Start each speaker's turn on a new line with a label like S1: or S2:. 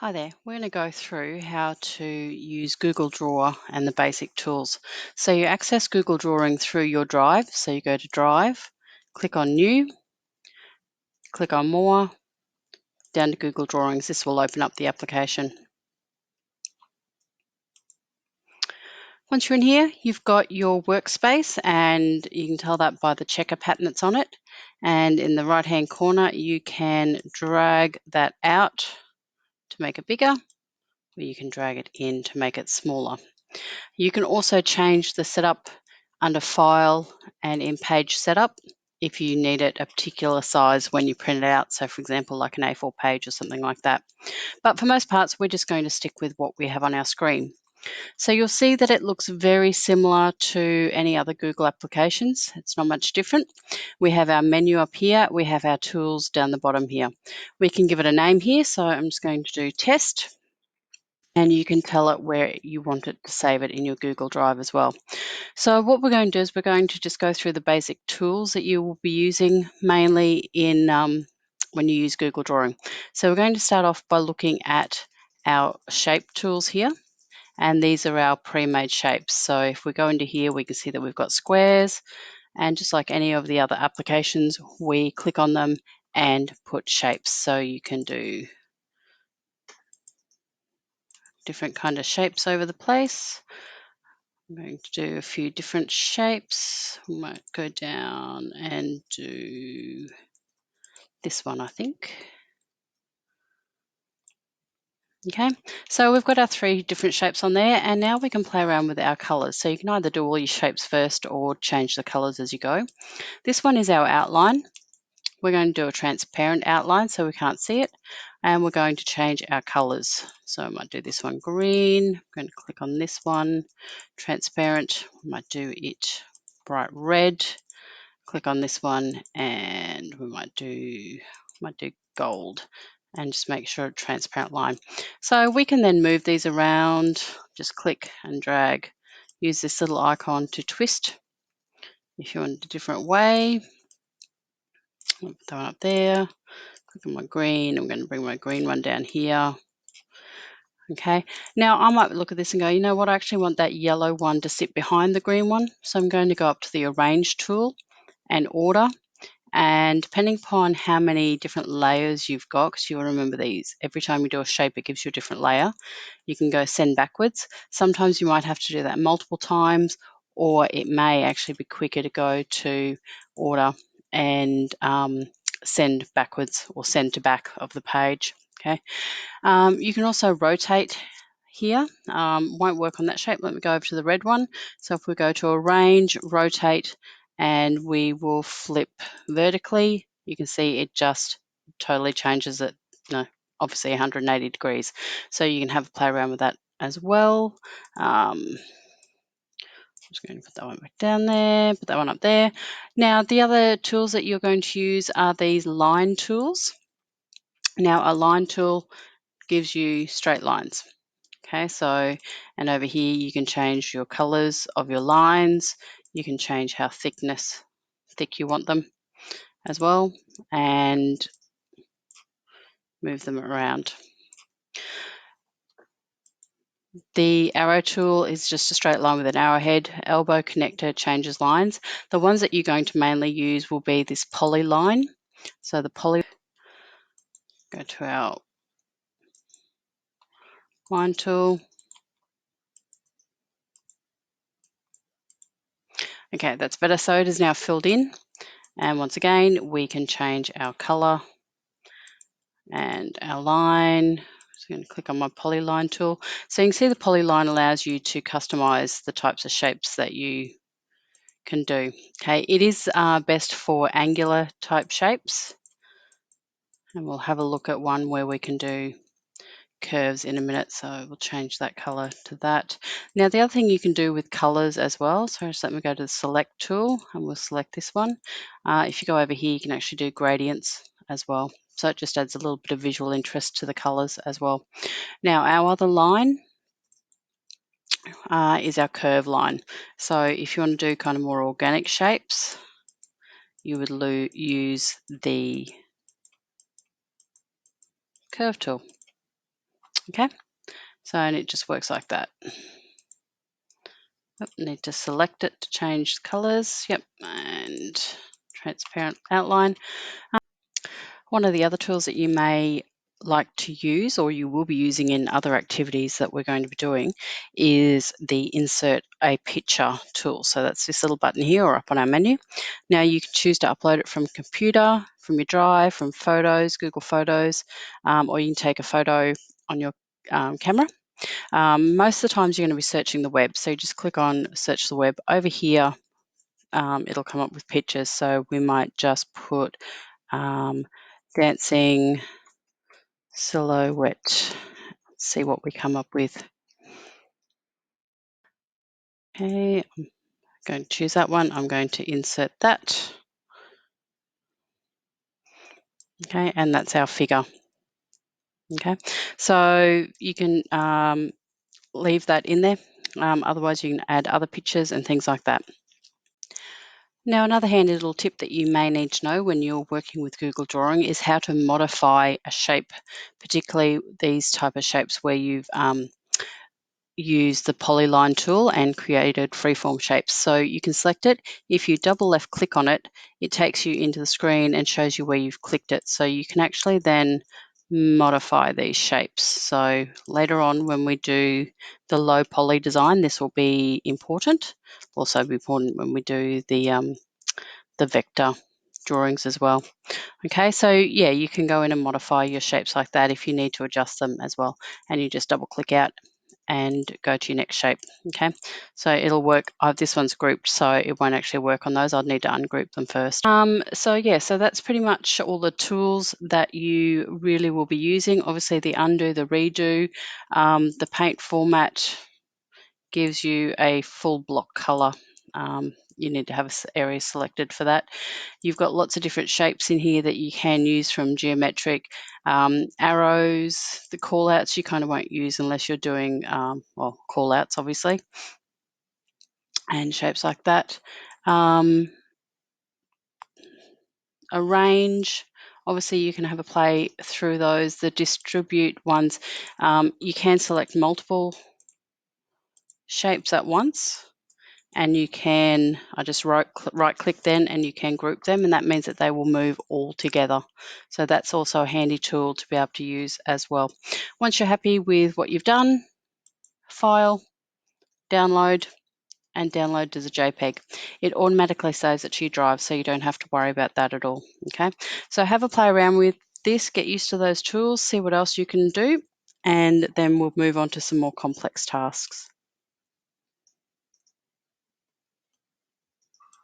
S1: Hi there. We're going to go through how to use Google Draw and the basic tools. So you access Google Drawing through your Drive. So you go to Drive, click on New, click on More, down to Google Drawings. This will open up the application. Once you're in here, you've got your workspace and you can tell that by the checker pattern that's on it. And in the right-hand corner, you can drag that out to make it bigger, or you can drag it in to make it smaller. You can also change the setup under File and in Page Setup if you need it a particular size when you print it out. So for example, like an A4 page or something like that. But for most parts, we're just going to stick with what we have on our screen. So you'll see that it looks very similar to any other Google applications. It's not much different. We have our menu up here. We have our tools down the bottom here. We can give it a name here. So I'm just going to do Test. And you can tell it where you want it to save it in your Google Drive as well. So what we're going to do is we're going to just go through the basic tools that you will be using mainly in when you use Google Drawing. So we're going to start off by looking at our shape tools here. And these are our pre-made shapes. So if we go into here, we can see that we've got squares. And just like any of the other applications, we click on them and put shapes. So you can do different kind of shapes over the place. I'm going to do a few different shapes. We might go down and do this one, I think. Okay, so we've got our 3 different shapes on there, and now we can play around with our colors. So you can either do all your shapes first or change the colors as you go. This one is our outline. We're going to do a transparent outline so we can't see it, and we're going to change our colors. So I might do this one green. I'm going to click on this one, transparent. We might do it bright red. Click on this one, and we might do gold, and just make sure it's a transparent line. So we can then move these around. Just click and drag. Use this little icon to twist if you want a different way. I'll put that one up there. Click on my green. I'm going to bring my green one down here. Okay, now I might look at this and go, you know what, I actually want that yellow one to sit behind the green one. So I'm going to go up to the Arrange tool and Order. And depending upon how many different layers you've got, because you'll remember these, every time you do a shape, it gives you a different layer. You can go send backwards. Sometimes you might have to do that multiple times, or it may actually be quicker to go to Order and send backwards or send to back of the page. Okay. You can also rotate here. Won't work on that shape. Let me go over to the red one. So if we go to Arrange, Rotate, and we will flip vertically, you can see it just totally changes it, obviously 180 degrees. So you can have a play around with that as well. I'm just going to put that one back down there, put that one up there. Now, the other tools that you're going to use are these line tools. Now, a line tool gives you straight lines. Okay, so, and over here you can change your colors of your lines. You can change how thick you want them as well, and move them around. The arrow tool is just a straight line with an arrowhead. Elbow connector changes lines. The ones that you're going to mainly use will be this poly line. So the poly, go to our line tool. Okay, that's better. So it is now filled in. And once again, we can change our color and our line. I'm going to click on my polyline tool. So you can see the polyline allows you to customize the types of shapes that you can do. Okay, it is best for angular type shapes. And we'll have a look at one where we can do curves in a minute, so we'll change that color to that. Now the other thing you can do with colors as well, so just let me go to the select tool and we'll select this one. If you go over here, you can actually do gradients as well, so it just adds a little bit of visual interest to the colors as well. Now our other line is our curve line. So if you want to do kind of more organic shapes, you would use the curve tool. Okay, and it just works like that. Need to select it to change the colours. Yep, and transparent outline. One of the other tools that you may like to use, or you will be using in other activities that we're going to be doing, is the insert a picture tool. So that's this little button here or up on our menu. Now you can choose to upload it from a computer, from your drive, from Photos, Google Photos, or you can take a photo on your camera. Most of the times you're going to be searching the web, so you just click on search the web. Over here it'll come up with pictures, so we might just put dancing silhouette. Let's see what we come up with. Okay, I'm going to choose that one. I'm going to insert that. Okay, and that's our figure. Okay, so you can leave that in there. Otherwise, you can add other pictures and things like that. Now, another handy little tip that you may need to know when you're working with Google Drawing is how to modify a shape, particularly these type of shapes where you've used the polyline tool and created freeform shapes. So you can select it. If you double left click on it, it takes you into the screen and shows you where you've clicked it. So you can actually then modify these shapes. So later on when we do the low poly design, this will be important. Also be important when we do the vector drawings as well. Okay, so yeah, you can go in and modify your shapes like that if you need to adjust them as well. And you just double click out and go to your next shape. Okay, so it'll work. This one's grouped, so it won't actually work on those. I'd need to ungroup them first. So yeah, so that's pretty much all the tools that you really will be using. Obviously the undo, the redo, the paint format gives you a full block color. You need to have an area selected for that. You've got lots of different shapes in here that you can use from geometric. Arrows, the callouts you kind of won't use unless you're doing, callouts obviously, and shapes like that. Arrange, obviously you can have a play through those. The distribute ones, you can select multiple shapes at once. And you can, I just right click then and you can group them, and that means that they will move all together. So that's also a handy tool to be able to use as well. Once you're happy with what you've done, file, download, and download as a JPEG. It automatically saves it to your drive, so you don't have to worry about that at all. Okay, so have a play around with this, get used to those tools, see what else you can do, and then we'll move on to some more complex tasks.